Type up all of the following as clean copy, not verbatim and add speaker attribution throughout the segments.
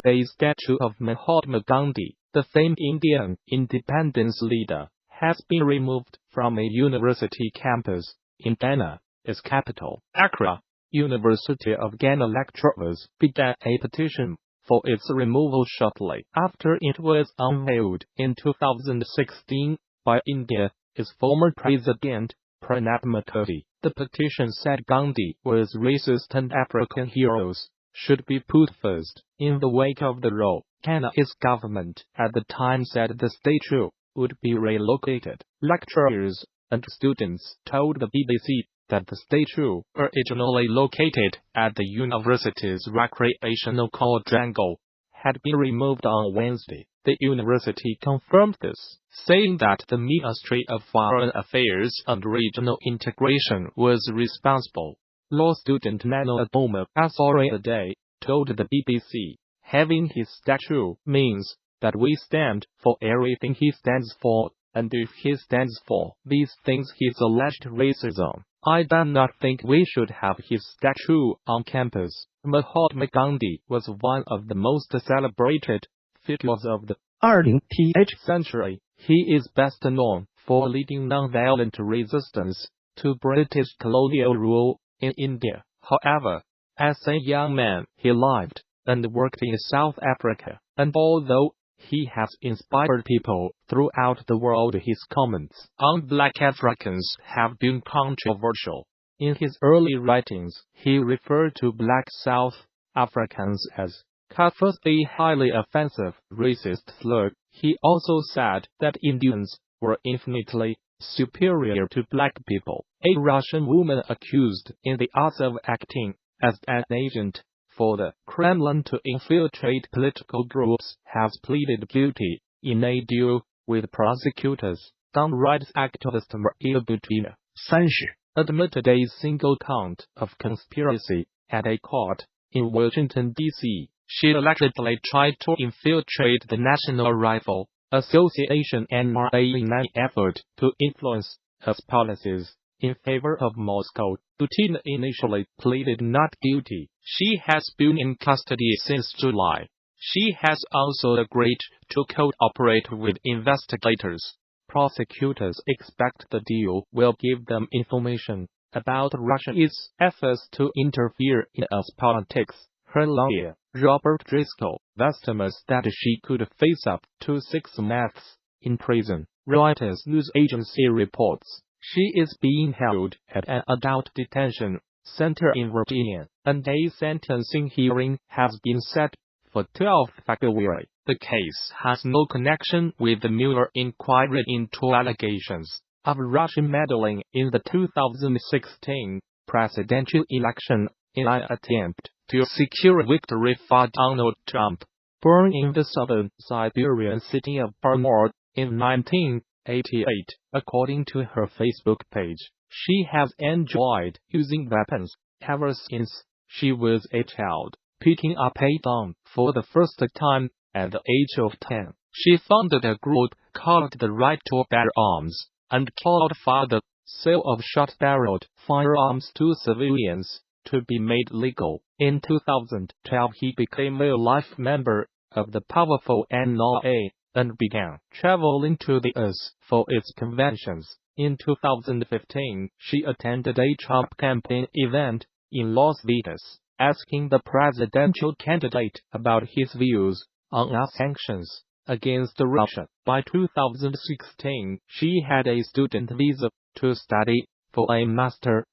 Speaker 1: a statue of Mahatma Gandhi, the famed Indian independence leader, has been removed from a university campus in Ghana, its capital. Accra, University of Ghana lecturers began a petition for its removal shortly after it was unveiled in 2016 by its former president, Pranab Mukherjee. The petition said Gandhi was racist and African heroes should be put first. In the wake of the row, Ghana's government at the time said the statue would be relocated. Lecturers and students told the BBC that the statue, originally located at the university's recreational quadrangle, had been removed on Wednesday. The university confirmed this, saying that the Ministry of Foreign Affairs and Regional Integration was responsible. Law student Nano Adoma Asore told the BBC, "Having his statue means that we stand for everything he stands for, and if he stands for these things his alleged racism, I do not think we should have his statue on campus." Mahatma Gandhi was one of the most celebrated figures of the 20th century. He is best known for leading non-violent resistance to British colonial rule in India. However, as a young man, he lived and worked in South Africa, and although he has inspired people throughout the world, his comments on black Africans have been controversial. In his early writings, he referred to black South Africans as Kafirs, a highly offensive racist slur. He also said that Indians were infinitely superior to black people. A Russian woman accused in the act of acting as an agent for the Kremlin to infiltrate political groups has pleaded guilty in a deal with prosecutors. Gun rights activist Maria Butina, 30, admitted a single count of conspiracy at a court in Washington, D.C. She allegedly tried to infiltrate the National Rifle Association (NRA) in an effort to influence its policies in favor of Moscow. Butina initially pleaded not guilty. She has been in custody since July. She has also agreed to cooperate with investigators. Prosecutors expect the deal will give them information about Russia's efforts to interfere in its politics. Her lawyer, Robert Driscoll, estimates that she could face up to 6 months in prison. Reuters news agency reports she is being held at an adult detention center in Virginia, and a sentencing hearing has been set for 12 February. The case has no connection with the Mueller inquiry into allegations of Russian meddling in the 2016 presidential election in an attempt to secure victory for Donald Trump. Born in the southern Siberian city of Belgorod in 1988, according to her Facebook page, she has enjoyed using weapons ever since she was a child. Picking up a gun for the first time at the age of 10, she founded a group called the Right to Bear Arms and called for the sale of short-barreled firearms to civilians to be made legal. In 2012, he became a life member of the powerful NRA and began traveling to the US for its conventions. In 2015, she attended a Trump campaign event in Las Vegas, asking the presidential candidate about his views on sanctions against Russia. By 2016, she had a student visa to study for a master's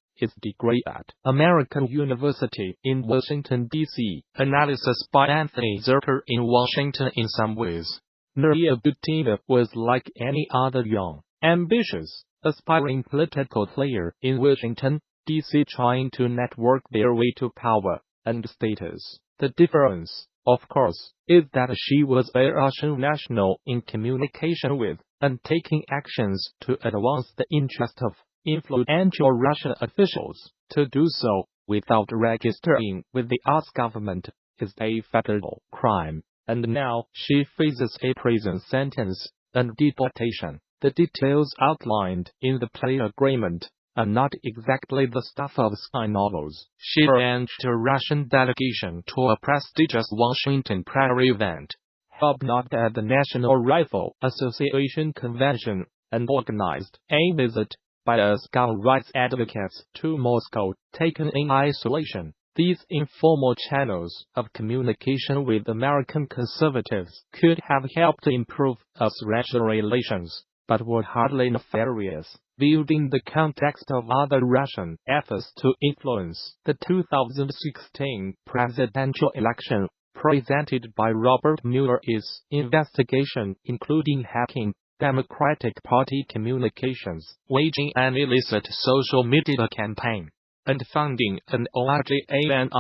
Speaker 1: degree at American University in Washington, D.C. Analysis by Anthony Zerker. In Washington, in some ways, Maria Butina was like any other young, ambitious, aspiring political player in Washington, D.C. trying to network their way to power and status. The difference, of course, is that she was a Russian national in communication with and taking actions to advance the interest of influential Russian officials. To do so without registering with the US government is a federal crime, and now she faces a prison sentence and deportation. The details outlined in the plea agreement are not exactly the stuff of spy novels. She arranged a Russian delegation to a prestigious Washington Prairie event, held at the National Rifle Association convention, and organized a visit by gun rights advocates to Moscow. Taken in isolation, these informal channels of communication with American conservatives could have helped improve US-Russia relations, but were hardly nefarious, viewed in the context of other Russian efforts to influence the 2016 presidential election. Presented by Robert Mueller's investigation, including hacking Democratic Party communications, waging an illicit social media campaign, and funding an orgasing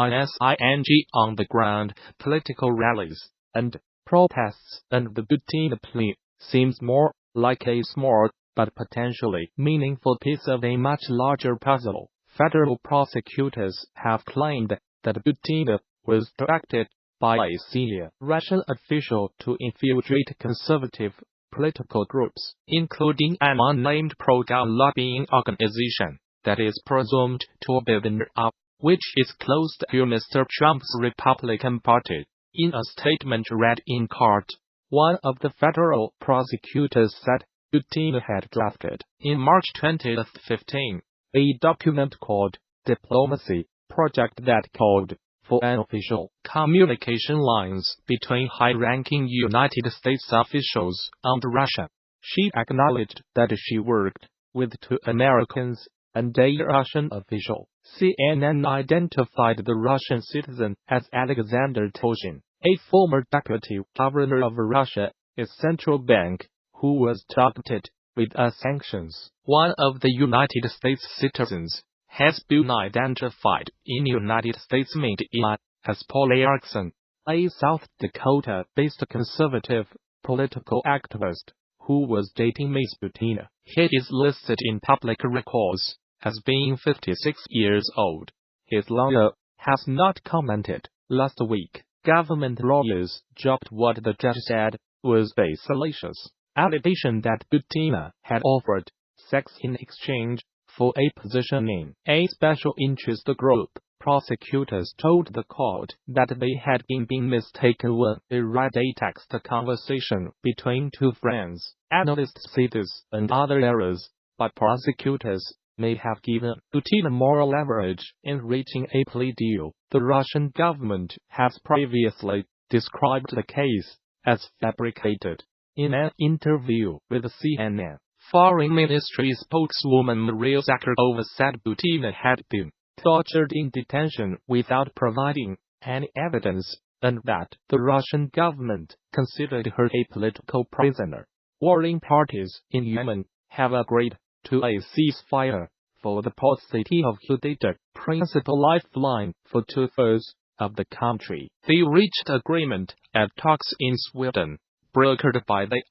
Speaker 1: on the ground political rallies and protests, and the Butina plea seems more like a small but potentially meaningful piece of a much larger puzzle. Federal prosecutors have claimed that Butina was directed by a senior Russian official to infiltrate conservative political groups, including an unnamed pro-gun lobbying organization that is presumed to be the NRA, which is close to Mr. Trump's Republican Party. In a statement read in court, one of the federal prosecutors said Butina had drafted, in March 2015, a document called Diplomacy Project that called for unofficial communication lines between high-ranking United States officials and Russia. She acknowledged that she worked with 2 Americans and a Russian official. CNN identified the Russian citizen as Alexander Toshin, a former deputy governor of Russia's central bank, who was targeted with sanctions. One of the United States citizens has been identified in United States media as Paul Erickson, a South Dakota-based conservative political activist who was dating Ms. Butina. He is listed in public records as being 56 years old. His lawyer has not commented. Last week, government lawyers dropped what the judge said was a salacious allegation that Butina had offered sex in exchange for a position in a special interest group. Prosecutors told the court that they had been mistaken when they read a text conversation between 2 friends. Analysts see this and other errors, but prosecutors may have given Butina more leverage in reaching a plea deal. The Russian government has previously described the case as fabricated. In an interview with CNN, Foreign Ministry spokeswoman Maria Zakharova said Butina had been tortured in detention without providing any evidence, and that the Russian government considered her a political prisoner. Warring parties in Yemen have agreed to a ceasefire for the port city of Hodeida, principal lifeline for 2/3 of the country. They reached agreement at talks in Sweden, brokered by the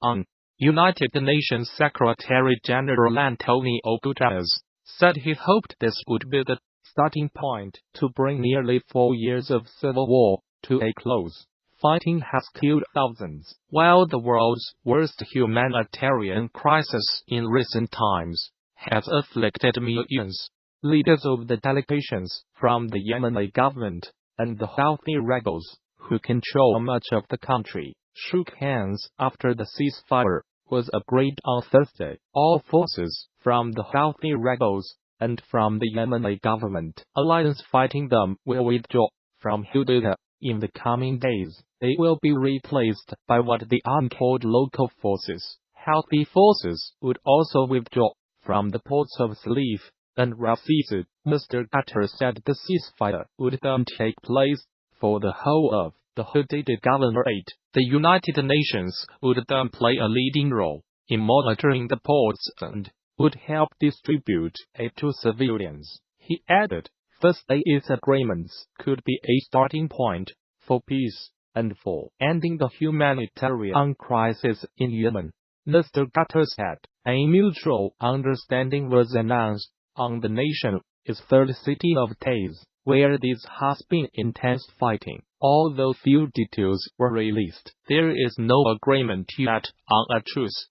Speaker 1: United Nations Secretary-General Antonio Guterres, said he hoped this would be the starting point to bring nearly 4 years of civil war to a close. Fighting has killed thousands, while the world's worst humanitarian crisis in recent times has afflicted millions. Leaders of the delegations from the Yemeni government and the Houthi rebels, who control much of the country, shook hands after the ceasefire was agreed on Thursday. All forces from the Houthi rebels and from the Yemeni government alliance fighting them will withdraw from Hodeida in the coming days. They will be replaced by what the called local forces. Houthi forces would also withdraw from the ports of Salif and Rafiz. Mr. Guterres said the ceasefire would then take place for the whole of the Hodeida Governorate. The United Nations would then play a leading role in monitoring the ports and would help distribute aid to civilians. He added, first these agreements could be a starting point for peace and for ending the humanitarian crisis in Yemen. Mr. Guterres said a mutual understanding was announced on the nation's third city of Taiz, where there has been intense fighting. Although few details were released, there is no agreement yet on a truce.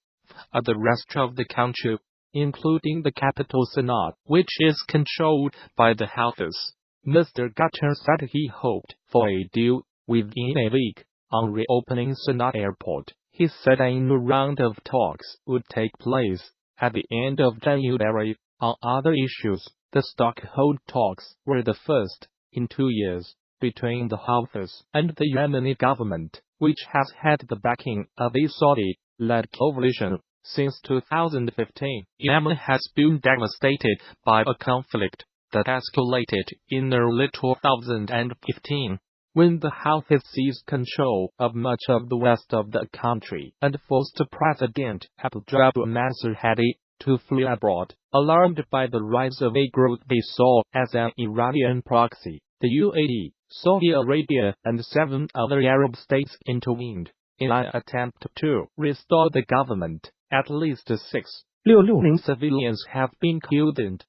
Speaker 1: The rest of the country including the capital Sanaa, which is controlled by the Houthis. Mr. Qatar said he hoped for a deal within a week on reopening Sanaa Airport. He said a new round of talks would take place at the end of January. On other issues, the Stockholm talks were the first in 2 years between the Houthis and the Yemeni government, which has had the backing of a Saudi-led coalition since 2015. Yemen has been devastated by a conflict that escalated in early 2015, when the Houthis seized control of much of the west of the country and forced President Abdul Mansur Hadi to flee abroad. Alarmed by the rise of a group they saw as an Iranian proxy, the UAE, Saudi Arabia and 7 other Arab states intervened in an attempt to restore the government. At least 666 civilians have been killed and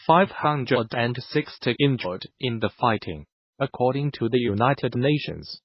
Speaker 1: 560 injured in the fighting, according to the United Nations.